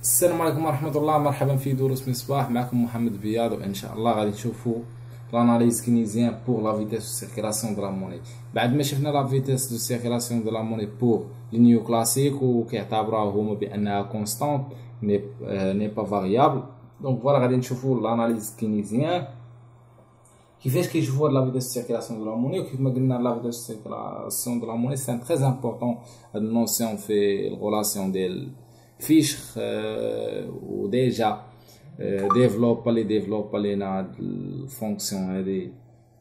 السلام عليكم ورحمة الله. مرحبا في دروس مصباح، معكم محمد بياض، وإن شاء الله غادي نشوفوا l'analyse keynésien pour la vitesse de circulation de la monnaie. بعد ما شفنا la vitesse de circulation de la monnaie pour les néoclassiques وكيعتبروها هما بأنها constante n'est pas variable. Donc voilà غادي نشوفوا l'analyse keynésien كيفاش كيشوفوا la vitesse de circulation de la monnaie. وكيف ما قلنا la vitesse de circulation de la monnaie c'est très important. هاد النوسيون في الريلاسيون ديال فيش وديجا ديفلوب لينا هاد الفونكسيون هادي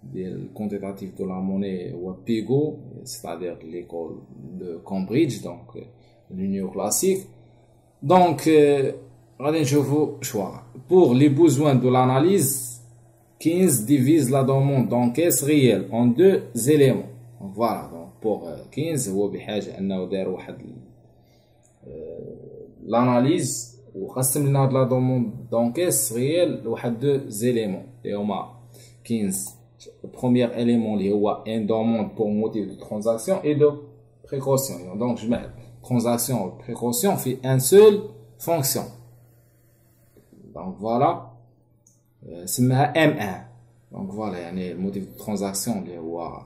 ديال الكونتيتاتيف دو لا موني هو بيغو c'est-à-dire l'école de Cambridge donc l'union classique. Donc غادي نشوفوا شوا pour les besoins de l'analyse Keynes divise la demande d'encaisse réelle en deux éléments. Donc voilà, donc pour Keynes هو بحاجه انه دار واحد l'analyse وقسم لنا هاد لا دوموند دونكيس ريال لواحد دو زيليمون اللي هما كينز. البروميير اليمون اللي هو ان دوموند بور موتيف دو ترانزاكسيون اي دو بريكوسيون. دونك جمع ترانزاكسيون و بريكوسيون في ان سول فونكسيون. دونك فوالا سماها ام ان. دونك فوالا يعني الموتيف دو ترانزاكسيون اللي هو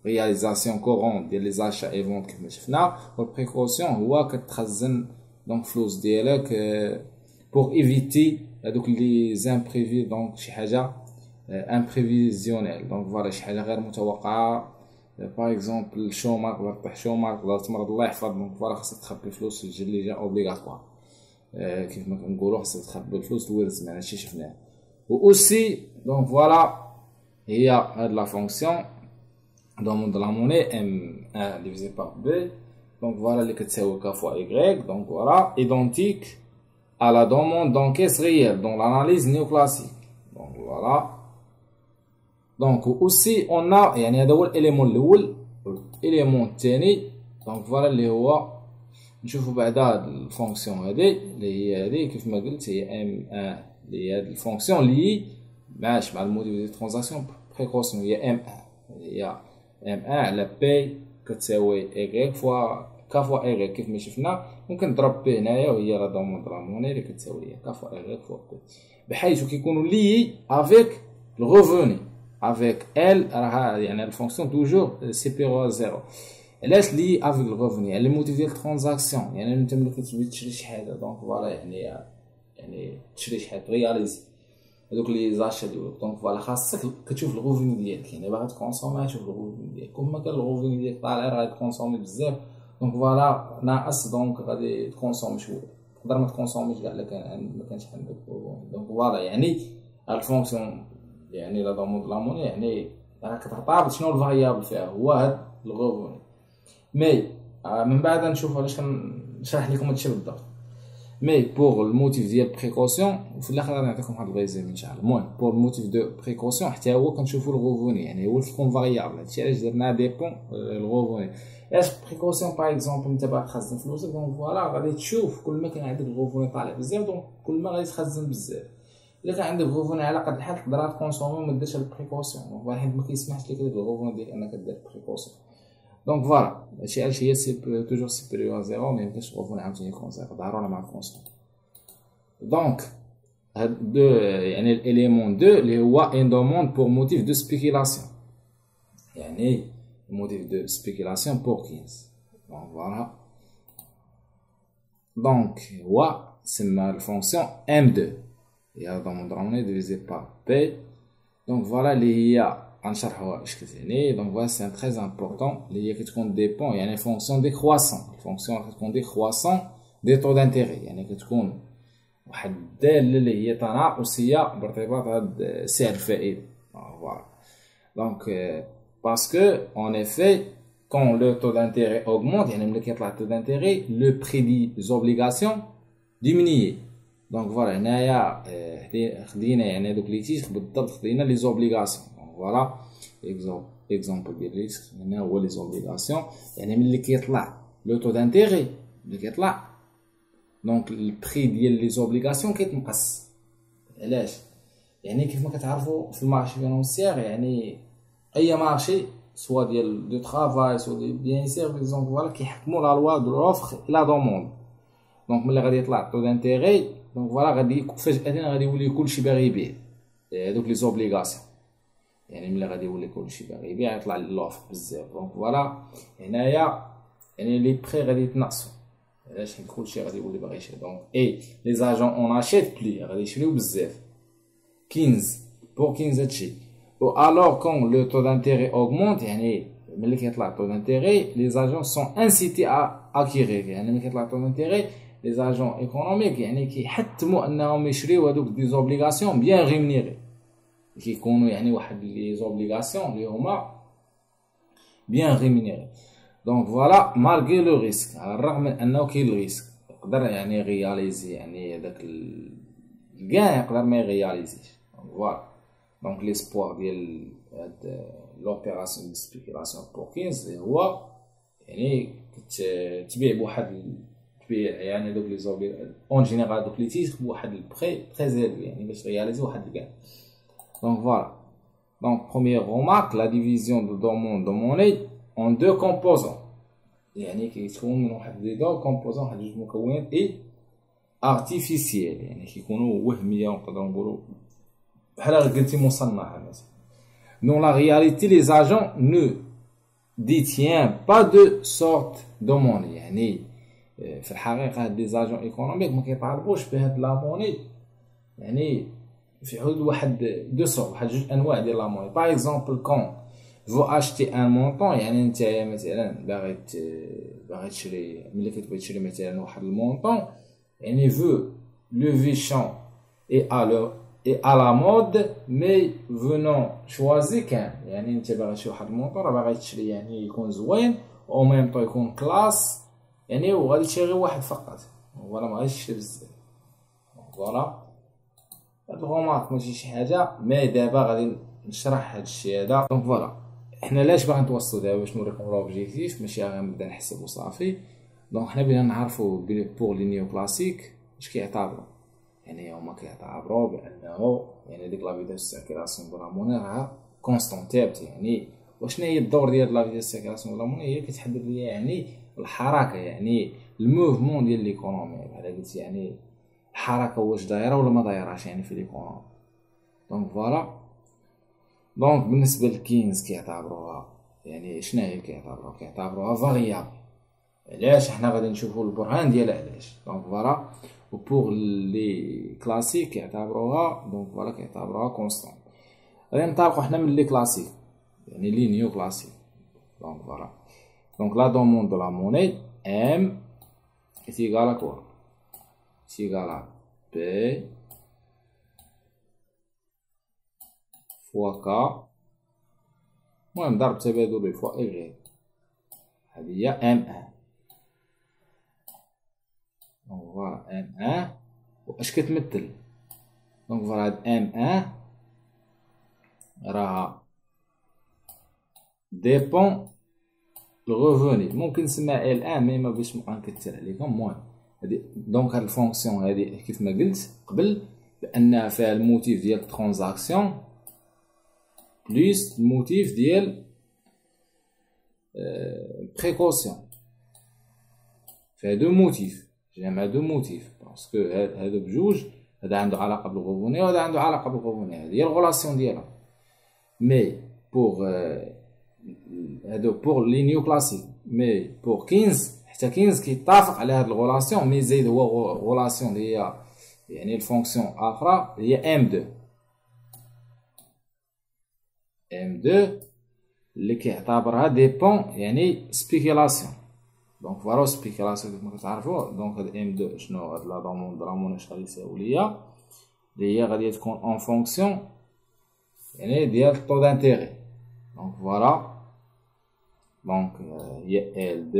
رياليزاسيون كورون ديال لي زاشا اي فونت كيف ما شفنا، و البريكوسيون هو كتخزن donc فلوس ديالك pour éviter هادوك لي زامبريفي. دونك شي حاجه امبريفيزيونيل. دونك فوالا شي حاجه غير متوقعه، باغ اكزومبل الشومار تقدر طيح شومار، تقدر تمرض الله يحفظ. دونك فوالا خاصك تخبي فلوس في الجل اللي جا اوبليغاتوار كيف ما كنقولوا خاصك تخبي الفلوس الورث معنا شي شفناه. و اوسي دونك فوالا هي هاد لا فونكسيون دوموند لا موني ام 1 ديفيزي بار بي. Donc voilà les كتساوي k fois y. Donc voilà identique à la demande d'encaisse réelle dans l'analyse néoclassique. Donc voilà. Donc aussi on a يعني هذا هو الاليمون الاول. الاليمون الثاني دونك فوالا اللي هو نشوفوا بعد هاد الفونكسيون هذه اللي هي هذه كيف ما قلت هي ام 1 اللي هي هاد الفونكسيون اللي ماشي مع الموديل ديال ترانزاكسيون بريكوسيون هي ام 1 هي ام 1 على بي كتساوي y فوا k فوا y كيف ما شفنا. ممكن نضرب بي هنايا وهي لا دوموند لا موني اللي كتساوي هي k فوا y فوا بي، بحيث كيكونوا لي افيك الغوفوني افيك ال راه يعني الفونكسيون توجور سيبيرو زيرو. علاش لي افيك الغوفوني؟ يعني الموتيف ديال الترانزاكسيون يعني انت ملي كتبغي تشري شي حاجه دونك فوالا يعني تشري شي حاجه رياليزي هذوك لي زاشا ديالك. دونك فوالا خاصك كتشوف الغوفوني ديالك، يعني باغي تكونسومي تشوف الغوفوني ديالك. كون ما كان الغوفوني ديالك طالع راه تكونسومي بزاف دونك فوالا ناقص دونك غادي تكونسومي شويه، تقدر ما تكونسوميش كاع الا ما كانش عندك الغوفوني. دونك فوالا يعني الفونكسيون يعني لا دوموند لا موني يعني راه كتعطى شنو الفاريابل فيها هو هاد الغوفوني. مي من بعد نشوف علاش كنشرح لكم هادشي بالضبط. مي بور الموتيف ديال بريكوسيون وفي الاخر غادي نعطيكم واحد الريزوم ان شاء الله. المهم بور الموتيف دو بريكوسيون حتى هو كنشوفوا الغوفوني يعني هو كيكون فاريابل. هادشي علاش درنا ديبون الغوفوني. علاش بريكوسيون باغ اكزومبل انت باغي تخزن فلوسك دونك فوالا غادي تشوف كل ما كان عندك الغوفوني طالع بزاف دونك كل ما غادي تخزن بزاف. الا كان عندك غوفوني على قد الحال تقدر تكونسومي وما ديرش البريكوسيون. دونك واحد ما كيسمحش لك الغوفوني ديالك انك دير بريكوسيون. دونك فوالا هادشي علاش هي توجور سيبيريور زيرو. ما يمكنش الغوفوني عاوتاني يكون زيرو، ضروري مع الكونسوم. دونك هاد دو يعني الاليمون 2 اللي هو ان دوموند بور موتيف دو سبيكيلاسيون يعني موتيف دو سبيكيلاسيون بور كينز. دونك فوالا دونك هو سما الفونكسيون ام2 هي دوموند راموني ديفيزي بار بي. دونك فوالا اللي هي غنشرحوها اش كتعني. دونك فوالا سي تري امبورطون اللي هي كتكون ديبون يعني فونكسيون دي كرواسون. الفونكسيون كتكون دي كرواسون دي طو دانتيغي يعني كتكون واحد الداله اللي هي تناقصيه بارتباط هاد سعر الفائده. فوالا دونك باسكو اون افي كون لو طو دانتيغي اوغمونت يعني ملي كيطلع الطو دانتيغي لو بري دي زوبليغاسيون ديمينيي. دونك فوالا هنايا خدينا يعني هادوك لي تيتر بالضبط خدينا لي زوبليغاسيون. دونك فوالا اكزومبل ديال ريسك هنا هو لي زوبليغاسيون يعني ملي كيطلع لو طو دانتيغي ملي كيطلع دونك البري ديال لي زوبليغاسيون كيتنقص. علاش؟ يعني كيف ما كتعرفوا في المارشي فينونسيير يعني اي مارشي سوا ديال دو ترافاي سوا ديال بيان سير باغ اكزومبل فوالا كيحكموا لا لوا دو لوفر لا دوموند. دونك ملي غادي يطلع الطو دانتيغي دونك فوالا غادي فجأة غادي يولي كلشي باغي يبيع هادوك لي زوبليغاسيون يعني ملي غادي يولي كلشي باغي يبيع يطلع لوف بزاف دونك فوالا هنايا يعني لي بري غادي يتنقصوا علاش حيت كلشي غادي يولي باغي يشري دونك اي لي زاجون اون اشيت بلي غادي يشريو بزاف 15 بور 15 هادشي و الوغ كون لو طو دانتيغي اوغمونت يعني ملي كيطلع الطو دانتيغي لي زاجون سون انسيتي ا اكيغير يعني ملي كيطلع الطو دانتيغي لي زاجون ايكونوميك يعني كيحتموا انهم يشريو هادوك دي زوبليغاسيون بيان ريمونيري كيكونوا يعني واحد لي زوبليغاسيون اللي هما بيان ريمونيري دونك فوالا مالغري لو ريسك على الرغم من انه كاين الريسك يقدر يعني رياليزي يعني هذاك كاع يقدر ما يرياليزيش فوالا دونك ليسبوار ديال هاد لوبيراسيون ديال سبيكيلاسيون بور 15 هو يعني كتبيع بواحد تبيع يعني دوك لي زوبلي اون جينيرال دوك لي تيتر بواحد البري تري زيلفي يعني باش رياليزي واحد الكاع دونك فوالا دونك بروميير رومارك لا ديفيزيون دو دوموند دو موني اون دو كومبوزون يعني كيتكون من واحد لي دو كومبوزون واحد جوج مكونات اي ارتيفيسيال يعني كيكونوا وهميه نقدروا نقولوا بحال قلتي مصنعه مثلا دون لا رياليتي لي زاجون نو ديتيان با دو سورت دو موني يعني في الحقيقه هاد لي زاجون ايكونوميك ما كيطالبوش بهاد لا موني يعني في حدود واحد دو سورت واحد جوج انواع ديال لا موني باغ اكزومبل كون فو اشتي ان مونطون يعني نتايا مثلا باغي تشري ملي كتبغي تشري مثلا واحد المونطون يعني فو لو فيشون اي à la mode mais venant choisir كان يعني انت باغي تشري واحد المونطور باغي تشري يعني يكون زوين او ميم طو يكون كلاس يعني وغادي تشري غير واحد فقط ولا ما غاديش تشري بزاف فوالا هاد الغومارك ماشي شي حاجه مي دابا غادي نشرح هاد الشيء هذا دونك فوالا حنا علاش باغي نتوصلوا دابا باش نوريكم لوبجيكتيف ماشي غير نبدا نحسب وصافي دونك حنا بغينا نعرفوا بور لي نيو كلاسيك اش كيعتبروا يعني هما كيعتبروا بانه يعني ديك لا فيتاس سيركيلاسيون دو لا موني راها كونستانت ثابته يعني وشنو هي الدور ديال لا فيتاس سيركيلاسيون دو لا موني هي كتحدد ليا يعني الحركه يعني الموفمون ديال ليكونومي بحال قلت يعني الحركه واش دايره ولا ما دايراش يعني في ليكونومي دونك فوالا دونك بالنسبه للكينز كيعتبروها يعني شنو هي كيعتبروها فاريابل علاش حنا غادي نشوفوا البرهان ديالها علاش دونك فوالا و بور لي كلاسيك كيعتبروها دونك فوالا كيعتبروها كونستانت غادي ننطلقوا حنا من لي كلاسيك يعني لي نيو كلاسيك دونك فوالا دونك لا دوموند دو لا موني ام est égal à quoi c'est égal à P fois K المهم ضرب تبادلي فوا Y هذه هي M1 دونك فوالا M1 واش كتمثل دونك فوالا هاد M1 راها ديبون الغوفوني ممكن نسميها L1 مي ما باش نكثر عليكم المهم هادي دونك هاد الفونكسيون هادي كيف ما قلت قبل بان فيها الموتيف ديال الترانزاكسيون بلس الموتيف ديال بريكوسيون فيها دو موتيف جمع دو موتيف باسكو هادو بجوج هذا عنده علاقه بالغوفوني وهذا عنده علاقه بالغوفوني هذه هي الغولاسيون ديالها مي بور هادو بور لي نيو كلاسيك مي بور 15 حتى 15 كيتفق على هاد الغولاسيون مي زيد هو غولاسيون اللي هي يعني الفونكسيون اخرى هي M2 اللي كيعتبرها ديبون يعني سبيكيلاسيون دونك فوالا سبيكيلاسيون كما كتعرفوا دونك هاد M2 شنو هاد لا دوموند درامون اش غادي يساوي ليا اللي هي غادي تكون اون فونكسيون يعني ديال الطو دانتيغي دونك فوالا دونك هي L2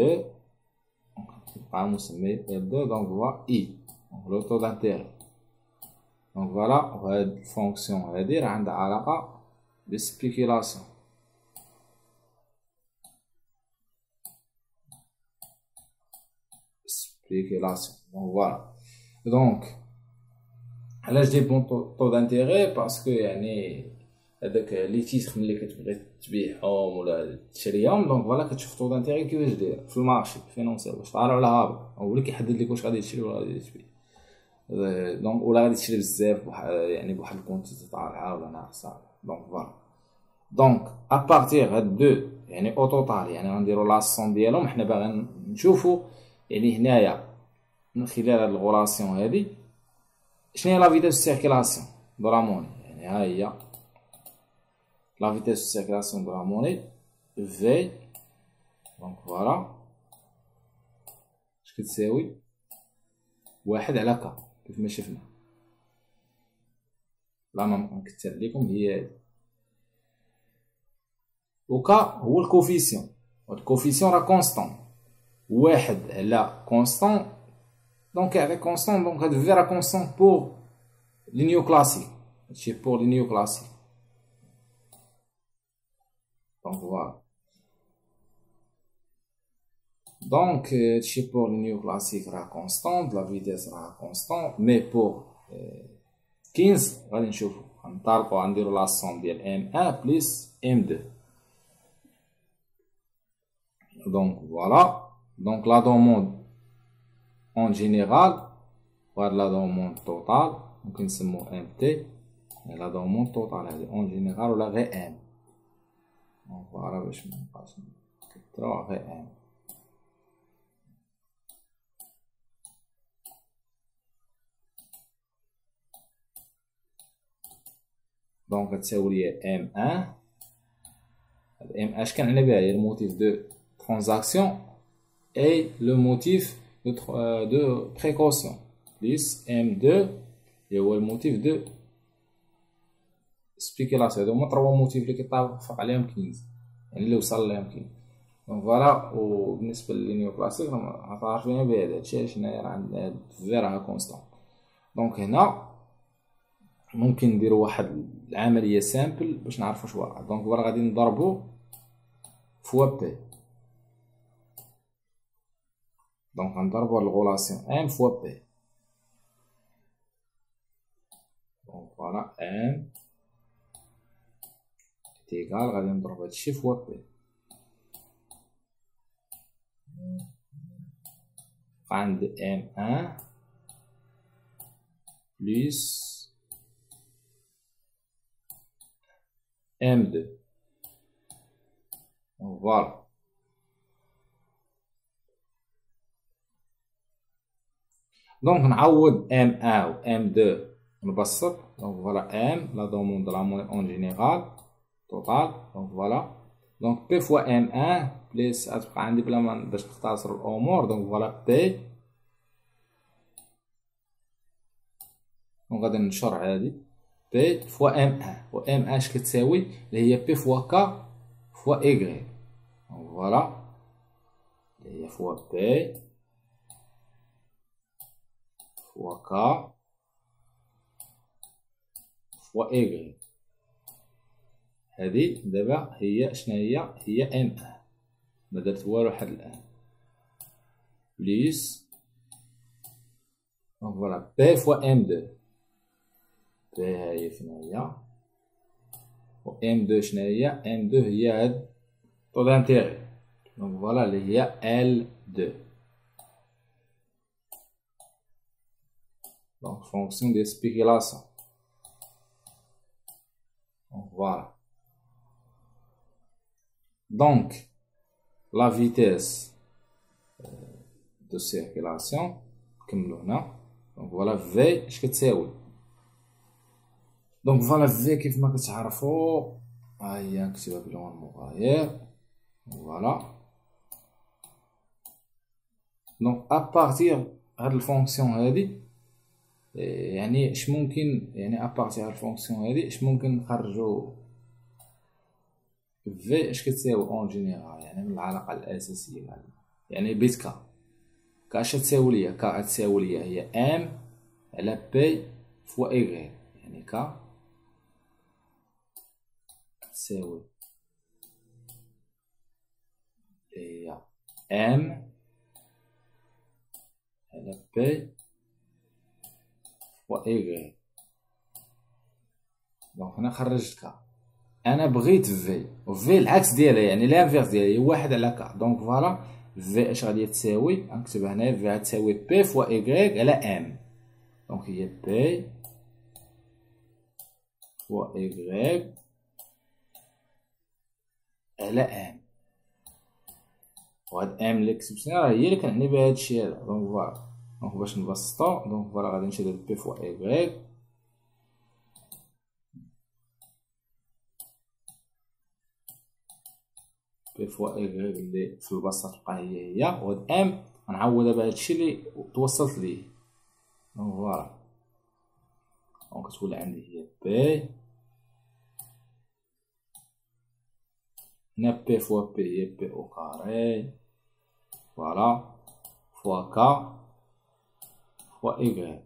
نبقى نسمي L2 دونك هو I دونك لو طو دانتيغي دونك فوالا وهاد الفونكسيون هادي راه عندها علاقه بالسبيكيلاسيون spéculation donc voilà donc علاش دي بون طو دانتيغي باسكو يعني هذاك لي تيتر ملي كتبغي تبيعهم ولا تشريهم، دونك فوالا كتشوف طو دانتيغي كيفاش داير في المارشي فينونسيال، واش طالع ولا هابط، هو اللي كيحدد لك واش غادي تشري ولا غادي تبيع. دونك ولا غادي تشري بزاف يعني بواحد الكونتيتي طالعه ولا ناقصه. دونك فوالا، دونك ابارتيغ هاد دو يعني او توتال يعني غنديرو لاسون ديالهم. حنا باغيين نشوفو يعني هنايا من خلال هاد الغولاسيون هادي شنو هي لا فيتاس دو سيركيلاسيون دو لا موني. يعني ها هي لا فيتاس دو سيركيلاسيون دو لا موني في. دونك فوالا اش كتساوي واحد على كا كيف ما شفنا. لا نكتب لكم هي هادي، وكا هو الكوفيسيون، الكوفيسيون راه كونستون، واحد على كونستون دونك يعطي كونستون. دونك هاد في راه كونستون بور لي نيو كلاسيك، هادشي بور لي نيو كلاسيك. دونك فوالا، دونك هادشي بور لي نيو كلاسيك راه كونستون، لا فيتاس راه كونستون. مي بور 15 غادي نشوفو غنطالقو غنديرو لاسون ديال ام 1 بلس ام 2. دونك فوالا، دونك لا دوموند اون جينيرال وهاد لا دوموند توتال ممكن نسمو ام تي. لا دوموند توتال هادي اون جينيرال ولا غي ام. دونك فوالا باش منبقاش نكترو غي ام. دونك غتساوي ليا ام 1. هاد ام اش كنعنى بها هي الموتيف دو ترانزاكسيون اي لو موتيف دو بريكوسيون بلس M2 اللي هو الموتيف دو سبيكيلاسيون. هادو هما 3 موتيف اللي كيتفق عليهم كينز، يعني اللي وصل ليهم كينز. دونك فوالا، وبالنسبه للنيو كلاسيك راه عارفين بهذا هادشي علاش هنايا راه عندنا هاد في راه كونستون. دونك هنا ممكن نديرو واحد العمليه سامبل باش نعرفو واش واقع. دونك فوالا غادي نضربو فوا بي. دونك غنضربو هاد الغولاسيون ام فوا بي. دونك فوالا ام تيكال غادي نضرب هادشي فوا بي. عند ام 1 بلس ام 2. فوالا، دونك نعوض ام 1 و ام 2 نبسط. دونك فوالا ام لا دوموند دو لا موني اون جينيرال توتال. دونك فوالا، دونك بي فوا ام 1 بليس غتبقى عندي بلا ما باش نختصر الامور. دونك فوالا بي، دونك غادي ننشر عادي بي فوا ام 1 و ام 1 اش كتساوي اللي هي بي فوا كا فوا ايغري. دونك فوالا اللي هي فوا بي فوا كا فوا ايغري. هادي دابا هي شناهي؟ هي ام 1 ما درت والو حد الان بليس. دونك فوالا بي فوا ام 2. بي هاهي فين هي، و ام 2 شناهي؟ ام 2 هي هاد طو دانتيغي. دونك فوالا اللي هي ال 2. دونك فونكسيون ديال سبيكيلاسيون. دونك فوالا، دونك لا فيتاس دو سيركيلاسيون نكملو هنا. دونك فوالا في اش كتساوي؟ دونك فوالا في كيف ما كتعرفو ها هي نكتبها بلون مغاير. فوالا، دونك ابارتيغ هاد الفونكسيون هادي يعني اش ممكن، يعني ابارتيغ هاد الفونكسيون هادي اش ممكن نخرجو في اش كتساوي اون جينيرال، يعني من العلاقه الاساسيه يعني بيت كا. كا اش تساوي ليا؟ كا تساوي ليا هي ام على بي فوا ايغري. يعني كا تساوي هي ام على بي فوا ايغري. دونك هنا خرجت كا. انا بغيت في العكس ديالها، يعني لانفيرس ديالها هي واحد على كا. دونك فوالا في اش غادي تساوي، نكتبها هنايا، في غتساوي بي فوا ايكغيك على ام. دونك هي بي فوا ايكغيك على ام. وهاد ام اللي كتبتها راه هي اللي كنعني بها هادشي هذا. دونك فوالا، دونك باش نبسطو، دونك فوالا غادي نشد بي فوا ايكغيك بي فوا ايكغيك اللي في البسط تبقى هي وهاد ام غنعوضها بهاد الشيء اللي توصلت ليه. دونك فوالا، دونك تولي عندي هي بي، هنا بي فوا بي هي بي او كاري فوالا فوا كا فوا ايكغيك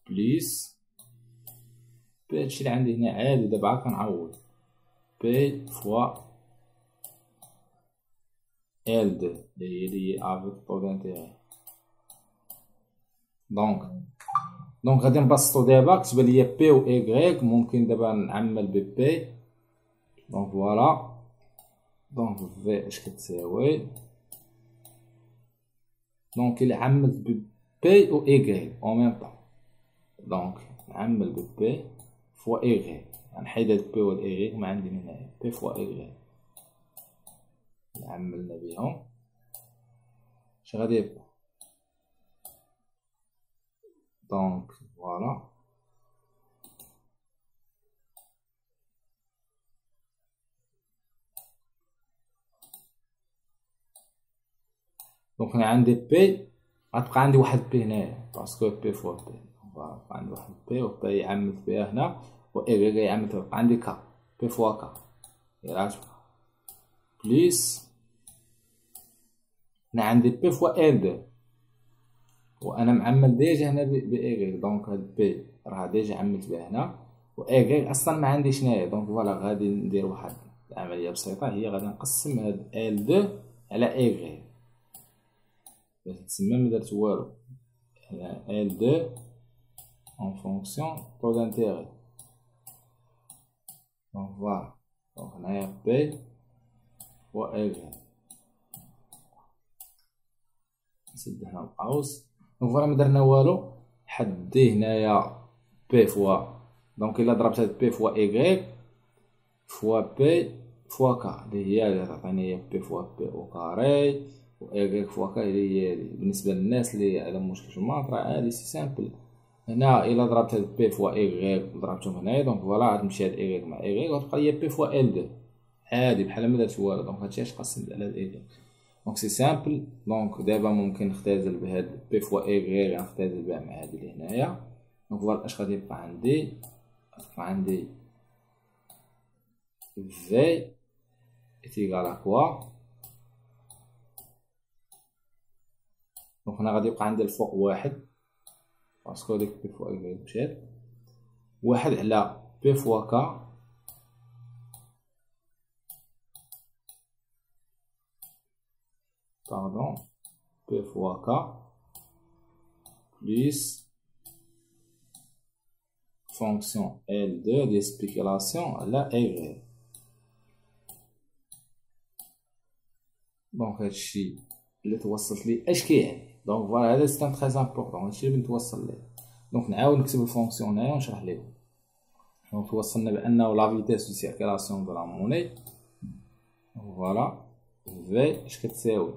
بليس بي. هادشي اللي عندي هنا عادي، دابا عا كنعوض بي فوا ال دو اللي هي افيك طو دانتيغي. دونك غادي نبسطو دابا. كتبان ليا بي و ايكغيك، ممكن دابا نعمل بي. دونك فوالا، دونك في اش كتساوي، دونك إلا عملت بي و ايكغيك او ميم طون، دونك نعمل بي فوا ايكغيك، غنحيد هاد بي و ايكغيك ما عندي من هنايا، بي فوا ايكغيك عملنا بهم اش غادي يبقى. دونك فوالا، دونك هنا عندي بي، غتبقى عندي واحد بي هنايا باسكو بي فوا بي. فوالا بقى عندي واحد بي، و بي عملت بها هنا، و ايكغيك عملت بقى عندي كا، بي فوا كا هي غتبقى بليس. هنا عندي بي فوا ال دو، وانا معمل ديجا هنا بايكغيك. دونك هاد بي راه ديجا عملت بها هنا، و ايكغيك اصلا ما عنديش هنايا. دونك فوالا غادي ندير واحد العمليه بسيطه، هي غادي نقسم هاد ال دو على ايكغيك باش تسمى ما درت والو. هنا ال دو en fonction طو دانتيغي. دونك فوالا، دونك هنايا بي فوا ايكغيك، نسد هنا القوس. دونك فوالا ما درنا والو، حدي هنايا بي فوا، دونك الا ضربت هاد بي فوا ايكغيك فوا بي فوا كا اللي هي اللي تعطيني هي بي فوا بي او كاري، و ايكغيك فوا كا اللي هي بالنسبه للناس اللي عندهم مشكل في الماط راه هادي سي سامبل. هنا الا ضربت هاد بي فوا ايكغيك وضربتهم هنايا، دونك فوالا غتمشي هاد ايكغيك مع ايكغيك وتبقى ليا بي فوا ال دو عادي بحال ما درت والو. دونك هادشي اش قسمت على الايكغيك، دونك سي سامبل. دونك دابا ممكن نختزل بهاد بي فوا ايكغيك، غنختزل بها مع هادي اللي هنايا. دونك فوالا اش غادي يبقى عندي، غتبقى عندي في est égal à quoi. دونك هنا غادي يبقى عندي الفوق واحد باسكو ديك بي فوا ايكغيك مشات، واحد على بي فوا كا باردون بي فوا كا بليس فونكسيون ال دو ديال سبيكيلاسيون على ايكغيك. دونك هادشي اللي توصلت لي اش كيعني. دونك فوالا هذا سي تري امبورطون، هادشي اللي نتوصل ليه. دونك نعاود نكتب الفونكسيون هنايا ونشرح لكم. دونك توصلنا بانه لا فيتيس دو سيركيلاسيون دو لا موني فوالا في اش كتساوي،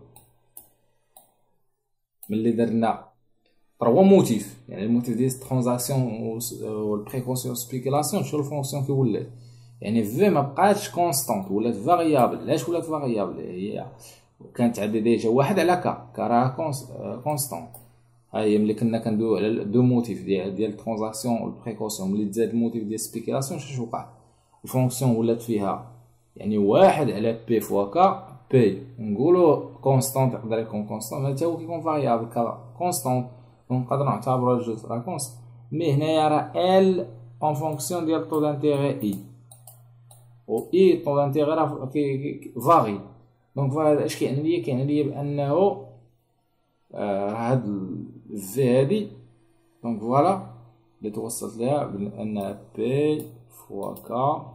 ملي درنا 3 موتيف، يعني الموتيف ديال ترانزاكسيون و البريكوسيون سبيكيلاسيون، شنو الفونكسيون كي ولات، يعني في ما بقاتش كونستانت ولات فاريابل. علاش ولات فاريابل؟ هي كانت عندي ديجا واحد على كا راه كونستانت. ها هي ملي كنا كندويو على دو موتيف ديال ترانزاكسيون و البريكوسيون، ملي تزاد الموتيف ديال سبيكيلاسيون شنو وقع؟ الفونكسيون ولات فيها يعني واحد على بي فوا كا، بي نقولو كونستانت يقدر يكون كونستانت، هذا هو كيكون فاريابل كا كونستانت، نقدرو نعتبرو الجزء راه كونستانت. مي هنايا راه ال اون فونكسيون ديال طو دانتيغي اي، و اي طو دانتيغي راه فاغي. دونك فوالا اش كيعني ليا؟ كيعني ليا بانه هاد في هادي، دونك فوالا اللي توصلت لها بأنها بي فوا كا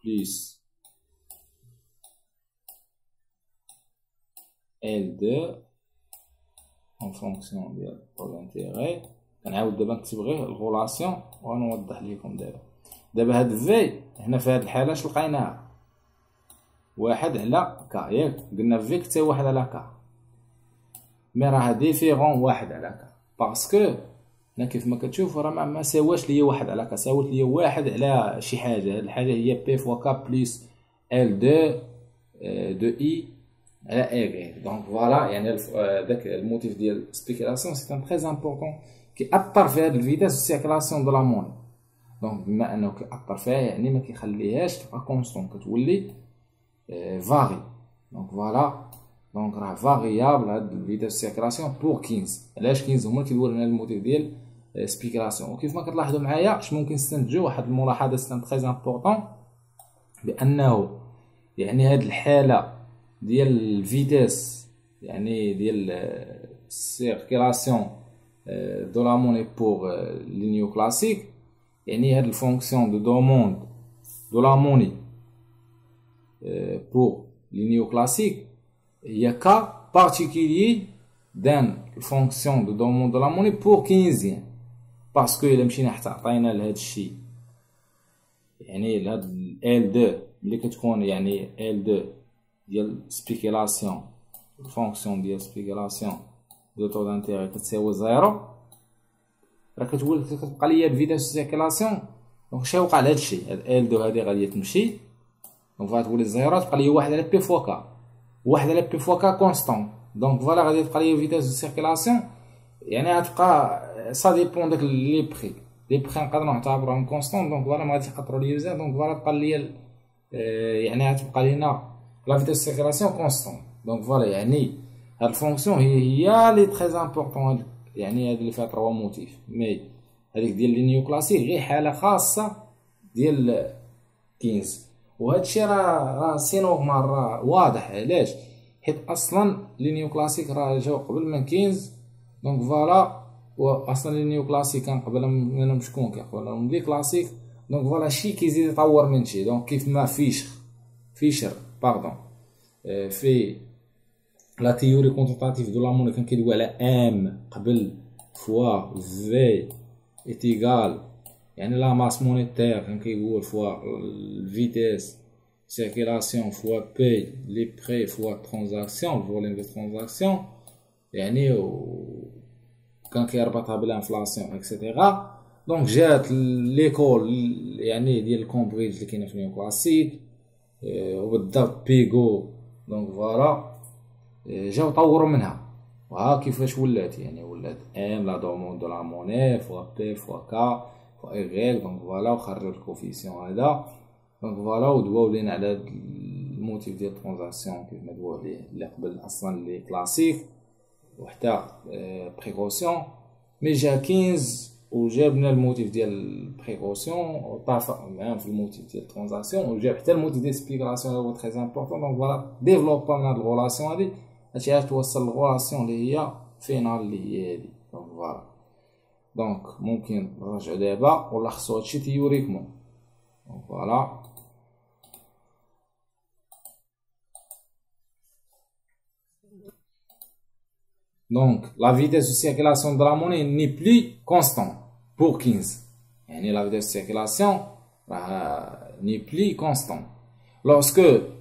بليس L2 en fonction ديال طو دانتيغي. كنعاود دابا نكتب غير الغولاسيون وغنوضح ليكم دابا هاد في هنا في هاد الحالة اش لقيناها؟ واحد على كا، ياك قلنا في حتى واحد على كا، مي راه ديفيرون واحد على كا باسكو هنا كيف ما كتشوف راه ما ساواش ليا واحد على كا، ساوت ليا واحد على شي حاجة. هاد الحاجة هي بي فوا كا بليس ال دو اي على اي. دونك فوالا يعني داك الموتيف ديال سبيكيلاسيون سي ان تري امبورطون كيأثر في هاد الفيتاس دو سيركيلاسيون دو لا موني. دونك بما انه كيأثر فيها يعني ما كيخليهاش تبقى كونستون، كتولي فاغي. دونك فوالا دونك راه فاريابل هاد الفيتاس دو سيركيلاسيون بور 15. علاش 15 هما كيدويو لنا الموتيف ديال سبيكيلاسيون. وكيف ما كتلاحظوا معايا اش ممكن نستنتجوا واحد الملاحظه سي تري امبورطون، بانه يعني هاد الحاله ديال الفيتاس يعني ديال السيركيلاسيون دو لا موني بور لي نيو كلاسيك، يعني هاد الفونكسيون دو دوموند دو لا موني بور لي نيو كلاسيك هي كا بارتيكولي دان الفونكسيون دو دوموند دو لا موني بور كينزيان. باسكو الا مشينا حتى عطينا لهاد الشيء يعني لهاد L2 ملي كتكون يعني L2 ديال سبيكيلاسيون الفونكسيون ديال سبيكيلاسيون دو طو دانتيغي كتساوي زيرو، راه كتبقى ليا الفيتاس دو سيركيلاسيون. دونك شنو وقع لهاد الشيء؟ هاد L2 هادي غادي تمشي، دونك غتولي زيرو، تبقى ليا واحد على بي فوا كا، واحد على بي فوا كا كونستون. دونك فوالا غادي تبقى ليا فيتاس دو سيركيلاسيون يعني غتبقى سا ديبون داك لي بخي نقدروا نعتبروهم كونستون. دونك فوالا ما غاديش يقطروا ليا بزاف، دونك فوالا بقى ليا يعني غتبقى لينا لا فيتاس دو سيركيلاسيون كونستون. دونك فوالا يعني هاد الفونكسيون هي لي تري امبورطون، يعني هاد اللي فيها 3 موتيف. مي هذيك ديال لي نيو كلاسيك غير حاله خاصه ديال 15. وهذا الشيء راه سي نورمال، راه واضح. علاش؟ حيت اصلا لي نيو كلاسيك راه جاو قبل من 15. دونك فوالا واصلا لي نيو كلاسيك كان قبل منهم شكون كيقولوا لي كلاسيك. دونك فوالا شي كيزيد يطور من شي. دونك كيف ما فيشر باردون في لا تيوري كونتراتيف دو لا موني كان كيدوي على ام قبل فوا في ايتيغال يعني لا ماس مونيتير، كان كيقول فوا الفيتاس سيركيلاسيون فوا بي لي بري فوا ترانزاكسيون الفوليوم دو ترانزاكسيون يعني كان كيربطها بالانفلاسيون اكسيتيرا. دونك جات ليكول يعني ديال الكومبريج اللي كاينه في نيو كلاسيك وبالضبط بيغو. دونك فوالا جاو طوروا منها، وها كيفاش ولات يعني ولات ام لا دوموند دو لا موني فوا بي فوا كا فوا ايغيل. دونك فوالا وخرجوا الكوفيسيون هذا. دونك فوالا ودواو لينا على الموتيف ديال الترانزاكسيون كيف ما دواو عليه اللي قبل اصلا لي كلاسيك وحتى بريكوسيون. مي جا 15 وجابنا الموتيف ديال البريكوسيون وطافق معاهم في الموتيف ديال الترانزاكسيون وجاب حتى الموتيف ديال سبيكيلاسيون هو تري امبورطون. دونك فوالا ديفلوبا من هاد الغولاسيون هادي هادشي علاش توصل للغولاسيون اللي هي فينال اللي هي هادي. دونك فوالا دونك ممكن نرجعو دابا ونلخصو هادشي تيوريكمون. دونك فوالا donc la vitesse de circulation de la monnaie n'est plus constante pour 15. يعني la vitesse de circulation n'est plus constante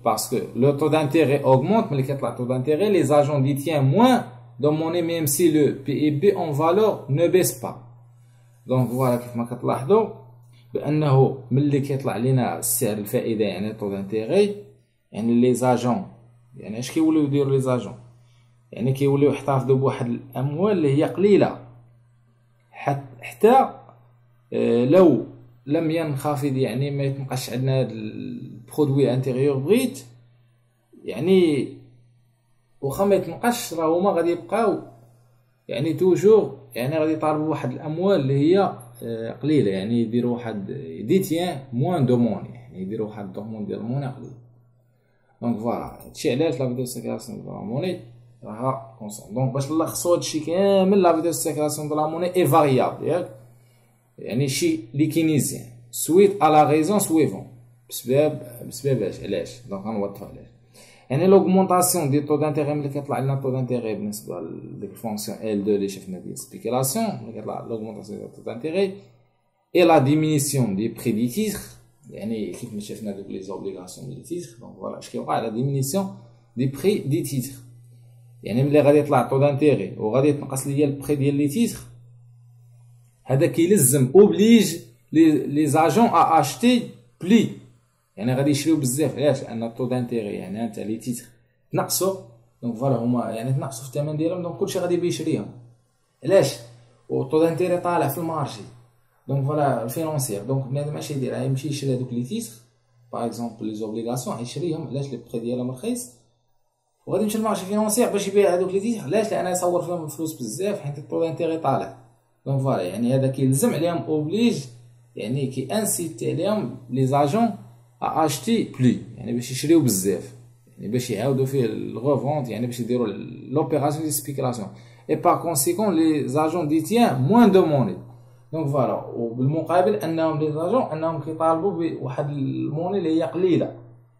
parce que le taux d'intérêt augmente. mais le taux d'intérêt les agents détiennent moins de monnaie même si le PIB en valeur ne baisse pas. donc voilà كيف ما كتلاحظوا بانه ملي كيطلع لنا السعر الفائده يعني taux d'intérêt يعني les agents يعني اش كيوليو يديروا les agents يعني كيوليو يحتفظوا بواحد الاموال اللي هي قليله حتى لو لم ينخفض يعني ما يتبقاش عندنا هاد البرودوي انتيريور بريت يعني واخا ما يتنقصش راه هما غادي يبقاو يعني توجور يعني غادي يطالبوا واحد الاموال اللي هي قليله يعني يديروا واحد ديتيان موان دو موني يعني يديروا واحد دومون ديال الموني قليل. دونك فوالا هادشي علاش لا فيديو سيكاسيون دو موني راها كونستون. دونك باش نلخصو هادشي كامل، لا فيتاس دو سيركيلاسيون دو لا موني اي فاريابل ياك، يعني شي لي كينيزيان سويت ا لا ريزون سويفون، بسبب علاش. دونك غنوضحو علاش. يعني لوغمونطاسيون دي طو دانتيغي ملي كيطلع لنا طو دانتيغي بالنسبه لديك الفونكسيون L2 اللي شفنا ديال سبيكيلاسيون، ملي كيطلع لوغمونطاسيون ديال طو دانتيغي اي لا ديمينيسيون دي بري دي تيتر، يعني كيف ما شفنا دوك لي زوبليغاسيون دي تيتر. دونك فوالا اش كيوقع، لا ديمينيسيون دي بري دي تيتر، يعني ملي غادي يطلع طو دانتيغي وغادي يتنقص ليا البري ديال لي تيتر، هذا كيلزم اوبليج لي زاجون ا اشتي بلي، يعني غادي يشريو بزاف. علاش؟ لان الطو دانتيغي يعني انت لي تيتر تنقصوا، دونك فوالا هما يعني تنقصوا في الثمن ديالهم، دونك كلشي غادي يبي يشريهم. علاش؟ والطو دانتيغي طالع في المارجي، دونك فوالا الفينونسيير. دونك بنادم اش يدير؟ يمشي يشري هذوك لي تيتر باغ اكزومبل لي زوبليغاسيون، يشريهم. علاش؟ لي بري ديالهم رخيص، وغادي يمشي للمارشي فينونسيير باش يبيع هذوك لي تيتر. علاش؟ لان يصور فيهم الفلوس بزاف حيت الطو دانتيغي طالع. دونك فوالا يعني هذا كيلزم عليهم اوبليج، يعني كي انسيتي عليهم لي زاجون اشتي بلي، يعني باش يشريو بزاف، يعني باش يعاودوا فيه الغوفونت، يعني باش يديروا لوبيراسيون دي سبيكيلاسيون. اي با كونسيكون لي زاجون ديتيان موان دو موني. دونك فوالا، وبالمقابل انهم لي زاجون انهم كيطالبوا بواحد الموني اللي هي قليله.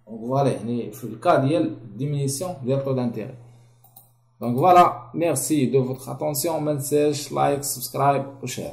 دونك فوالا يعني في الكا ديال ديمينيسيون ديال طو دانتيغي. دونك فوالا، ميرسي دو فوتر اتونسيون. ما تنساش لايك، سبسكرايب وشير.